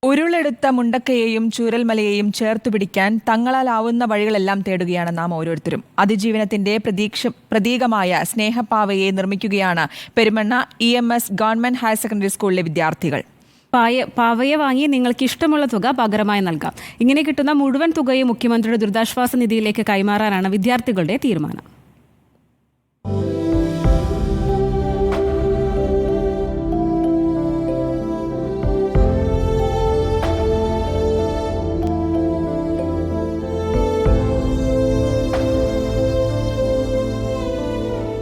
ഉരുളെടുത്ത മുണ്ടക്കയെയും ചൂരൽമലയെയും ചേർത്തുപിടിക്കാൻ തങ്ങളാലാവുന്ന വഴികളെല്ലാം തേടുകയാണ് നാം ഓരോരുത്തരും. അതിജീവനത്തിന്റെ പ്രതീകമായ സ്നേഹപ്പാവയെ നിർമ്മിക്കുകയാണ് Perumanna EMS government higher secondary സ്കൂളിലെ വിദ്യാർത്ഥികൾ. പാവയെ വാങ്ങി നിങ്ങൾക്ക് ഇഷ്ടമുള്ള തുക പകരമായി നൽകാം. ഇങ്ങനെ കിട്ടുന്ന മുഴുവൻ തുകയും മുഖ്യമന്ത്രിയുടെ ദുരിതാശ്വാസ നിധിയിലേക്ക് കൈമാറാനാണ് വിദ്യാർത്ഥികളുടെ തീരുമാനം.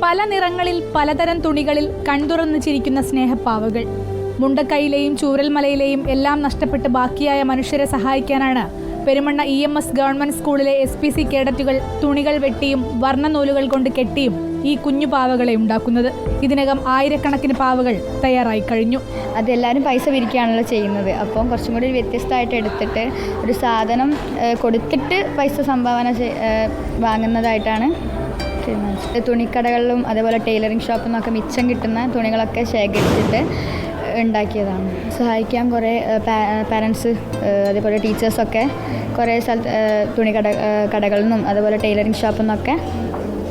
പല നിറങ്ങളിൽ പലതരം തുണികളിൽ കൺതുറന്ന് ചിരിക്കുന്ന സ്നേഹപ്പാവകൾ. മുണ്ടക്കൈയിലെയും ചൂരൽമലയിലെയും എല്ലാം നഷ്ടപ്പെട്ട് ബാക്കിയായ മനുഷ്യരെ സഹായിക്കാനാണ് പെരുമണ്ണ EMS ഗവൺമെന്റ് സ്കൂളിലെ SPC കേഡറ്റുകൾ തുണികൾ വെട്ടിയും വർണ്ണനൂലുകൾ കൊണ്ട് കെട്ടിയും ഈ കുഞ്ഞു പാവകളെ ഉണ്ടാക്കുന്നത്. ഇതിനകം ആയിരക്കണക്കിന് പാവകൾ തയ്യാറായി കഴിഞ്ഞു. അതെല്ലാവരും പൈസ പിരിക്കുകയാണല്ലോ ചെയ്യുന്നത്. അപ്പം കുറച്ചും കൂടി വ്യത്യസ്തമായിട്ട് എടുത്തിട്ട് ഒരു സാധനം കൊടുത്തിട്ട് പൈസ സംഭാവന വാങ്ങുന്നതായിട്ടാണ് തുണിക്കടകളിലും അതേപോലെ ടൈലറിംഗ് ഷോപ്പിൽ നിന്നൊക്കെ മിച്ചം കിട്ടുന്ന തുണികളൊക്കെ ശേഖരിച്ചിട്ട് ഉണ്ടാക്കിയതാണ്. സഹായിക്കാൻ കുറേ പാരൻസ് അതേപോലെ ടീച്ചേഴ്സൊക്കെ കുറേ കടകളിൽ നിന്നും അതേപോലെ ടൈലറിംഗ് ഷോപ്പിൽ നിന്നൊക്കെ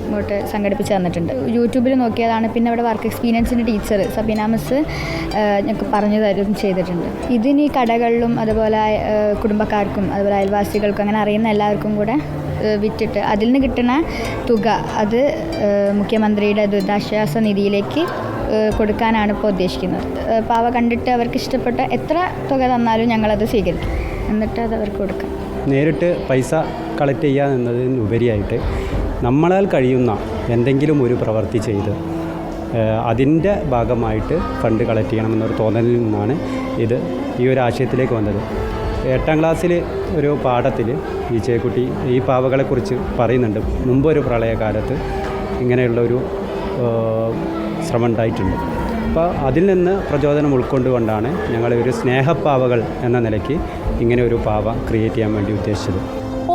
ഇങ്ങോട്ട് സംഘടിപ്പിച്ച് തന്നിട്ടുണ്ട്. യൂട്യൂബിൽ നോക്കിയതാണ്. പിന്നെ ഇവിടെ വർക്ക് എക്സ്പീരിയൻസിൻ്റെ ടീച്ചർ സബീന മിസ് ഞങ്ങൾക്ക് പറഞ്ഞു തരും ചെയ്തിട്ടുണ്ട്. ഇതിന് കടകളിലും അതുപോലെ കുടുംബക്കാർക്കും അതുപോലെ അയൽവാസികൾക്കും അങ്ങനെ അറിയുന്ന എല്ലാവർക്കും കൂടെ വിറ്റിട്ട് അതിൽ നിന്ന് കിട്ടുന്ന തുക അത് മുഖ്യമന്ത്രിയുടെ ദുരിതാശ്വാസ നിധിയിലേക്ക് കൊടുക്കാനാണ് ഇപ്പോൾ ഉദ്ദേശിക്കുന്നത്. പാവ കണ്ടിട്ട് അവർക്ക് ഇഷ്ടപ്പെട്ട എത്ര തുക തന്നാലും ഞങ്ങളത് സ്വീകരിക്കും, എന്നിട്ട് അത് അവർക്ക് കൊടുക്കാം. നേരിട്ട് പൈസ കളക്ട് ചെയ്യുക എന്നതിനുപരിയായിട്ട് നമ്മളാൽ കഴിയുന്ന എന്തെങ്കിലും ഒരു പ്രവൃത്തി ചെയ്ത് അതിൻ്റെ ഭാഗമായിട്ട് ഫണ്ട് കളക്ട് ചെയ്യണമെന്നൊരു തോന്നലിൽ നിന്നാണ് ഈ ഒരു ആശയത്തിലേക്ക് വന്നത്. 8ാം ക്ലാസ്സിൽ ഒരു പാഠത്തിൽ ഈ ചേക്കുട്ടി ഈ പാവകളെക്കുറിച്ച് പറയുന്നുണ്ട്. മുമ്പൊരു പ്രളയകാലത്ത് ഇങ്ങനെയുള്ളൊരു ശ്രമം ഉണ്ടായിട്ടുണ്ട്. അപ്പോൾ അതിൽ നിന്ന് പ്രചോദനം ഉൾക്കൊണ്ടുകൊണ്ടാണ് ഞങ്ങൾ ഒരു സ്നേഹപ്പാവകൾ എന്ന നിലയ്ക്ക് ഇങ്ങനെ ഒരു പാവ ക്രിയേറ്റ് ചെയ്യാൻ വേണ്ടി ഉദ്ദേശിച്ചത്.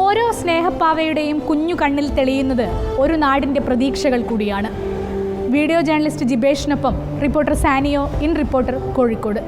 ഓരോ സ്നേഹപ്പാവയുടെയും കുഞ്ഞു കണ്ണിൽ തെളിയുന്നത് ഒരു നാടിൻ്റെ പ്രതീക്ഷകൾ കൂടിയാണ്. വീഡിയോ ജേർണലിസ്റ്റ് ജിബേഷിനൊപ്പം reporter Saniyo, in reporter, Kozhikode.